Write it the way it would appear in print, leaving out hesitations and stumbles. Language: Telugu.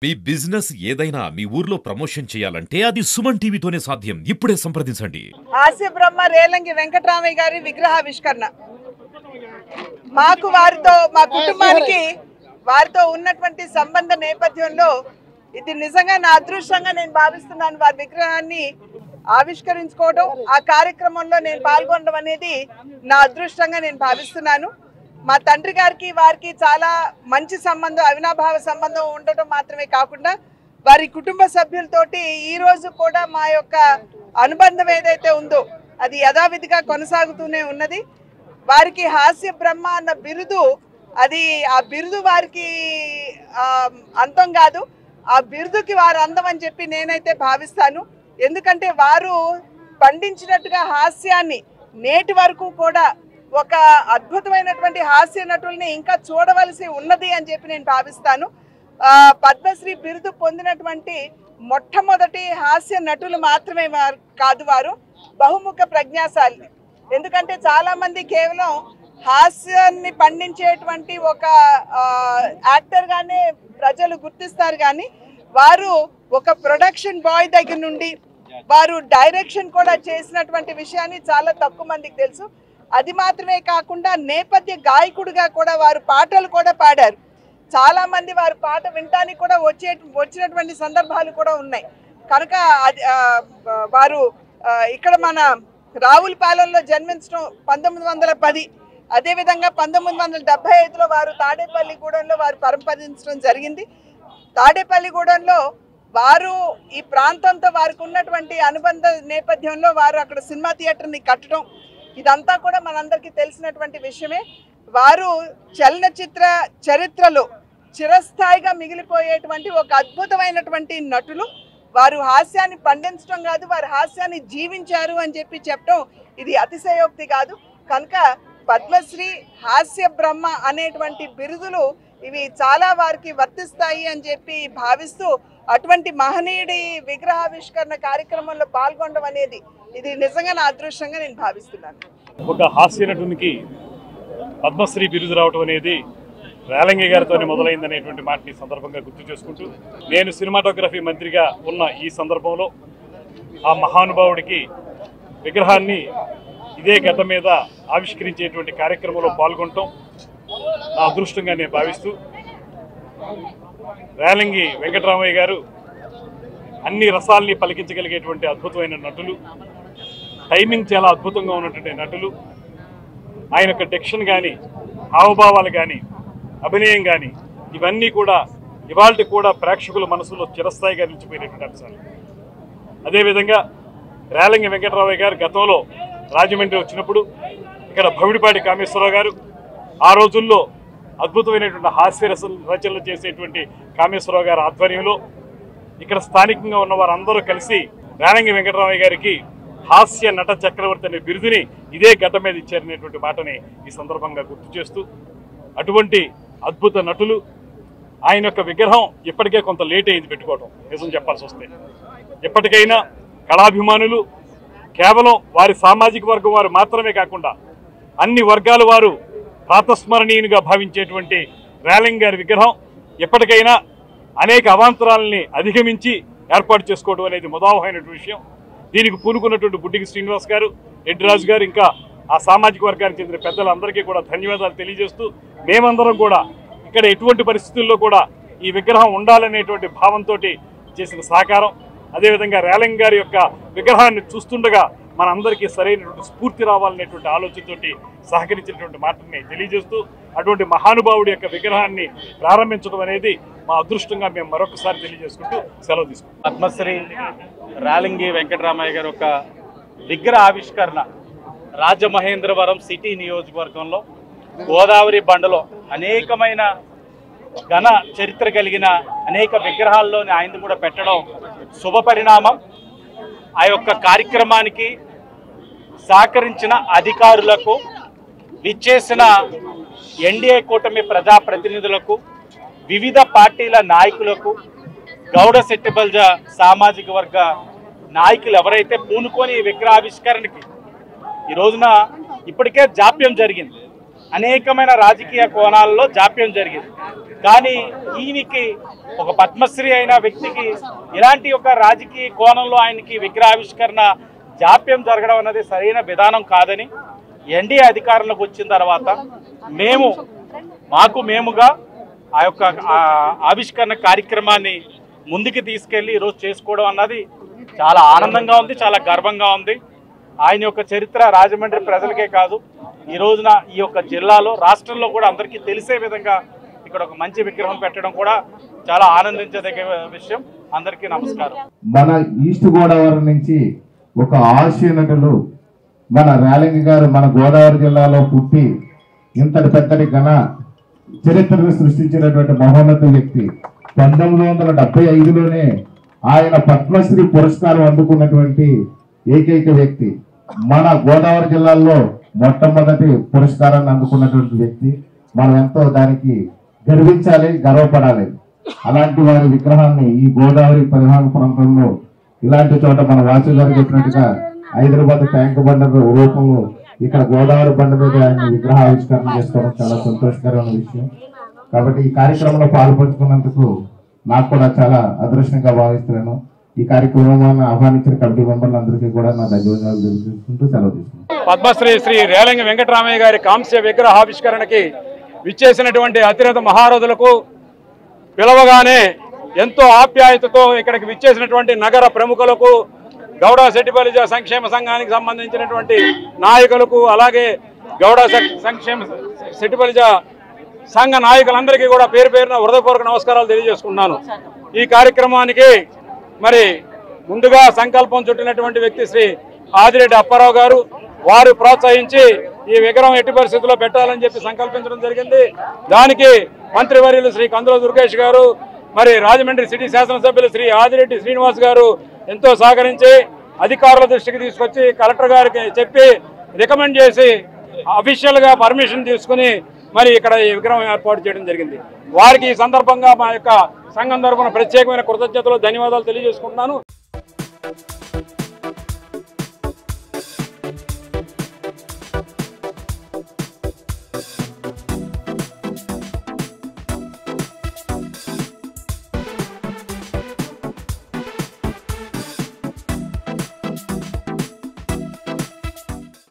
మీ బిజినెస్ ఏదైనా మీ ఊర్లో ప్రమోషన్ చేయాలంటే అది సుమన్ టీవీతోనే సాధ్యం. ఇప్పుడే సంప్రదించండి. హాస్య బ్రహ్మ రేలంగి వెంకటరామయ్య గారి విగ్రహావిష్కరణ మాకు వారితో మా కుటుంబానికి వారితో ఉన్నటువంటి సంబంధ నేపథ్యంలో ఇది నిజంగా నా అదృష్టంగా నేను భావిస్తున్నాను. వారి విగ్రహాన్ని ఆవిష్కరించుకోవడం, ఆ కార్యక్రమంలో నేను పాల్గొనడం అనేది నా అదృష్టంగా నేను భావిస్తున్నాను. మా తండ్రి గారికి వారికి చాలా మంచి సంబంధం, అవినాభావ సంబంధం ఉండటం మాత్రమే కాకుండా వారి కుటుంబ సభ్యులతోటి ఈ రోజు కూడా మా యొక్క అనుబంధం ఏదైతే ఉందో అది యథావిధిగా కొనసాగుతూనే ఉన్నది. వారికి హాస్య బ్రహ్మ అన్న బిరుదు, అది ఆ బిరుదు వారికి అంతం కాదు, ఆ బిరుదుకి వారు అందం అని చెప్పి నేనైతే భావిస్తాను. ఎందుకంటే వారు పండించినట్టుగా హాస్యాన్ని నేటి వరకు కూడా ఒక అద్భుతమైనటువంటి హాస్య నటుల్ని ఇంకా చూడవలసి ఉన్నది అని చెప్పి నేను భావిస్తాను. పద్మశ్రీ బిరుదు పొందినటువంటి మొట్టమొదటి హాస్య నటులు మాత్రమే కాదు, వారు బహుముఖ ప్రజ్ఞాశాలి. ఎందుకంటే చాలా మంది కేవలం హాస్యాన్ని పండించేటువంటి ఒక యాక్టర్ గానే ప్రజలు గుర్తిస్తారు, కానీ వారు ఒక ప్రొడక్షన్ బాయ్ దగ్గర నుండి వారు డైరెక్షన్ కూడా చేసినటువంటి విషయాన్ని చాలా తక్కువ మందికి తెలుసు. అది మాత్రమే కాకుండా నేపథ్య గాయకుడిగా కూడా వారు పాటలు కూడా పాడారు. చాలా మంది వారి పాట వినటానికి కూడా వచ్చినటువంటి సందర్భాలు కూడా ఉన్నాయి. కనుక వారు ఇక్కడ మన రావులపాలెంలో జన్మించడం 1910, అదేవిధంగా 1975లో వారు తాడేపల్లిగూడెంలో వారు పరంపదించడం జరిగింది. తాడేపల్లిగూడెంలో వారు ఈ ప్రాంతంతో వారికి ఉన్నటువంటి అనుబంధ నేపథ్యంలో వారు అక్కడ సినిమా థియేటర్ని కట్టడం, ఇదంతా కూడా మనందరికీ తెలిసినటువంటి విషయమే. వారు చలనచిత్ర చరిత్రలో చిరస్థాయిగా మిగిలిపోయేటువంటి ఒక అద్భుతమైనటువంటి నటులు. వారు హాస్యాన్ని పండించడం కాదు, వారు హాస్యాన్ని జీవించారు అని చెప్పి చెప్పడం ఇది అతిశయోక్తి కాదు. కనుక పద్మశ్రీ, హాస్య బ్రహ్మ అనేటువంటి బిరుదులు ఇవి చాలా వారికి వర్తిస్తాయి అని చెప్పి భావిస్తూ అటువంటి మహనీయుడి విగ్రహావిష్కరణ కార్యక్రమంలో పాల్గొనడం అనేది ఇది నిజంగా నా అదృష్టంగా నేను భావిస్తున్నాను. ఒక హాస్య నటునికి పద్మశ్రీ బిరుదు రావడం అనేది రేలంగి గారితోనే మొదలైందనేటువంటి మాటని సందర్భంగా గుర్తు చేసుకుంటూ, నేను సినిమాటోగ్రఫీ మంత్రిగా ఉన్న ఈ సందర్భంలో ఆ మహానుభావుడికి విగ్రహాన్ని ఇదే గడ్డ మీద ఆవిష్కరించేటువంటి కార్యక్రమంలో పాల్గొనటం నా అదృష్టంగా నేను భావిస్తూ, రేలంగి వెంకటరామయ్య గారు అన్ని రసాల్ని పలికించగలిగేటువంటి అద్భుతమైన నటులు, టైమింగ్ చాలా అద్భుతంగా ఉన్నటువంటి నటులు. ఆయన యొక్క డిక్షన్ కానీ, హావభావాలు కానీ, అభినయం కానీ ఇవన్నీ కూడా ఇవాళ కూడా ప్రేక్షకుల మనసులో చిరస్థాయిగా నిలిచిపోయినటువంటి అంశాలు. అదేవిధంగా రేలంగి వెంకటరామయ్య గారు గతంలో రాజమండ్రి వచ్చినప్పుడు ఇక్కడ భవిడిపాటి కామేశ్వరరావు గారు, ఆ రోజుల్లో అద్భుతమైనటువంటి హాస్య రచనలు చేసేటువంటి కామేశ్వరరావు గారి ఆధ్వర్యంలో ఇక్కడ స్థానికంగా ఉన్న వారందరూ కలిసి రేలంగి వెంకటరామయ్య గారికి హాస్య నట చక్రవర్తి అనే బిరుదుని ఇదే గడ్డ మీద ఇచ్చారనేటువంటి మాటని ఈ సందర్భంగా గుర్తు చేస్తూ, అటువంటి అద్భుత నటులు ఆయన యొక్క విగ్రహం ఇప్పటికే కొంత లేట్ అయింది పెట్టుకోవడం, నిజం చెప్పాల్సి వస్తే. ఎప్పటికైనా కళాభిమానులు కేవలం వారి సామాజిక వర్గం వారు మాత్రమే కాకుండా అన్ని వర్గాల వారు ప్రాతస్మరణీయునిగా భావించేటువంటి రేలంగి గారి విగ్రహం ఎప్పటికైనా అనేక అవాంతరాలని అధిగమించి ఏర్పాటు చేసుకోవడం అనేది ముదావహమైనటువంటి విషయం. దీనికి పూనుకున్నటువంటి బుడ్డికి శ్రీనివాస్ గారు, రెడ్డిరాజు గారు, ఇంకా ఆ సామాజిక వర్గానికి చెందిన పెద్దలందరికీ కూడా ధన్యవాదాలు తెలియజేస్తూ, మేమందరం కూడా ఇక్కడ ఎటువంటి పరిస్థితుల్లో కూడా ఈ విగ్రహం ఉండాలనేటువంటి భావంతో చేసిన సహకారం, అదేవిధంగా రేలంగి గారి యొక్క విగ్రహాన్ని చూస్తుండగా మనందరికీ సరైనటువంటి స్ఫూర్తి రావాలనేటువంటి ఆలోచనతోటి సహకరించినటువంటి మాటని తెలియజేస్తూ, అటువంటి మహానుభావుడి యొక్క విగ్రహాన్ని ప్రారంభించడం అనేది మా అదృష్టంగా మేము మరొకసారి తెలియజేసుకుంటూ సెలవు తీసుకుంటాం. పద్మశ్రీ రేలంగి వెంకటరామయ్య గారి యొక్క విగ్రహ ఆవిష్కరణ రాజమహేంద్రవరం సిటీ నియోజకవర్గంలో గోదావరి బండలో అనేకమైన ఘన చరిత్ర కలిగిన అనేక విగ్రహాల్లోని ఆయన కూడా పెట్టడం శుభ పరిణామం. ఆ యొక్క కార్యక్రమానికి సహకరించిన అధికారులకు, విచ్చేసిన ఎన్డీఏ కూటమి ప్రజాప్రతినిధులకు, వివిధ పార్టీల నాయకులకు, గౌడ సెట్టిబల్జ సామాజిక వర్గ నాయకులు ఎవరైతే పూనుకొని ఈ విగ్రహావిష్కరణకి ఈ రోజున ఇప్పటికే జాప్యం జరిగింది, అనేకమైన రాజకీయ కోణాల్లో జాప్యం జరిగింది. కానీ ఈయనకి ఒక పద్మశ్రీ అయిన వ్యక్తికి ఇలాంటి ఒక రాజకీయ కోణంలో ఆయనకి విగ్రహావిష్కరణ జాప్యం జరగడం అన్నది సరైన విధానం కాదని ఎన్డీఏ అధికారంలోకి వచ్చిన తర్వాత మేముగా ఆ యొక్క ఆవిష్కరణ కార్యక్రమాన్ని ముందుకు తీసుకెళ్లి ఈరోజు చేసుకోవడం అన్నది చాలా ఆనందంగా ఉంది, చాలా గర్వంగా ఉంది. ఆయన యొక్క చరిత్ర రాజమండ్రి ప్రజలకే కాదు, ఈ రోజున ఈ యొక్క జిల్లాలో రాష్ట్రంలో కూడా అందరికీ తెలిసే విధంగా ఇక్కడ ఒక మంచి విగ్రహం పెట్టడం కూడా చాలా ఆనందించదగ్గ విషయం. అందరికీ నమస్కారం. మన ఈస్ట్ గోదావరి నుంచి ఒక హాస్య నటులు మన రేలంగి గారు మన గోదావరి జిల్లాలో పుట్టి ఇంతటి పెద్దటి ఘన చరిత్రను సృష్టించినటువంటి మహోన్నత వ్యక్తి. 1975లోనే ఆయన పద్మశ్రీ పురస్కారం అందుకున్నటువంటి ఏకైక వ్యక్తి. మన గోదావరి జిల్లాలో మొట్టమొదటి పురస్కారాన్ని అందుకున్నటువంటి వ్యక్తి. మనం ఎంతో దానికి గర్వించాలి, గర్వపడాలి. అలాంటి వారి విగ్రహాన్ని ఈ గోదావరి పరివాహక ప్రాంతంలో ఇలాంటి చోట మన వాసు గారు చెప్పినట్టుగా హైదరాబాద్ ట్యాంక్ బండ రూపంలో ఇక్కడ గోదావరి బండ మీద ఆయన విగ్రహావిష్కరణ చేసుకోవడం చాలా సంతోషకరమైన విషయం. కాబట్టి ఈ కార్యక్రమంలో పాల్పంచుకున్నందుకు నాకు కూడా చాలా అదృష్టంగా భావిస్తున్నాను. ఈ కార్యక్రమాన్ని ఆహ్వానించిన కమిటీ మెంబర్లందరికీ కూడా నా ధన్యవాదాలు తెలుసుకుంటూ సెలవు తీసుకుంటాను. పద్మశ్రీ శ్రీ రేలంగి వెంకటరామయ్య గారి కాంస్య విగ్రహావిష్కరణకి విచ్చేసినటువంటి అతిరథ మహారథులకు పిలవగానే ఎంతో ఆప్యాయతతో ఇక్కడికి విచ్చేసినటువంటి నగర ప్రముఖులకు, గౌడ సెట్టిబలిజ సంక్షేమ సంఘానికి సంబంధించినటువంటి నాయకులకు, అలాగే గౌడ సంక్షేమ సెట్టిబలిజ సంఘ నాయకులందరికీ కూడా పేరు పేరున హృదయపూర్వక నమస్కారాలు తెలియజేసుకున్నాను. ఈ కార్యక్రమానికి మరి ముందుగా సంకల్పం చుట్టినటువంటి వ్యక్తి శ్రీ ఆదిరెడ్డి అప్పారావు గారు. వారు ప్రోత్సహించి ఈ విగ్రహం ఎట్టి పరిస్థితుల్లో పెట్టాలని చెప్పి సంకల్పించడం జరిగింది. దానికి మంత్రివర్యులు శ్రీ కందుల దుర్గేష్ గారు, మరి రాజమండ్రి సిటీ శాసనసభ్యులు శ్రీ ఆదిరెడ్డి శ్రీనివాస్ గారు ఎంతో సహకరించి అధికారుల దృష్టికి తీసుకొచ్చి కలెక్టర్ గారికి చెప్పి రికమెండ్ చేసి అఫీషియల్గా పర్మిషన్ తీసుకుని మరి ఇక్కడ ఈ విగ్రహం ఏర్పాటు చేయడం జరిగింది. వారికి ఈ సందర్భంగా మా యొక్క సంఘం తరఫున ప్రత్యేకమైన కృతజ్ఞతలు, ధన్యవాదాలు తెలియజేసుకుంటున్నాను.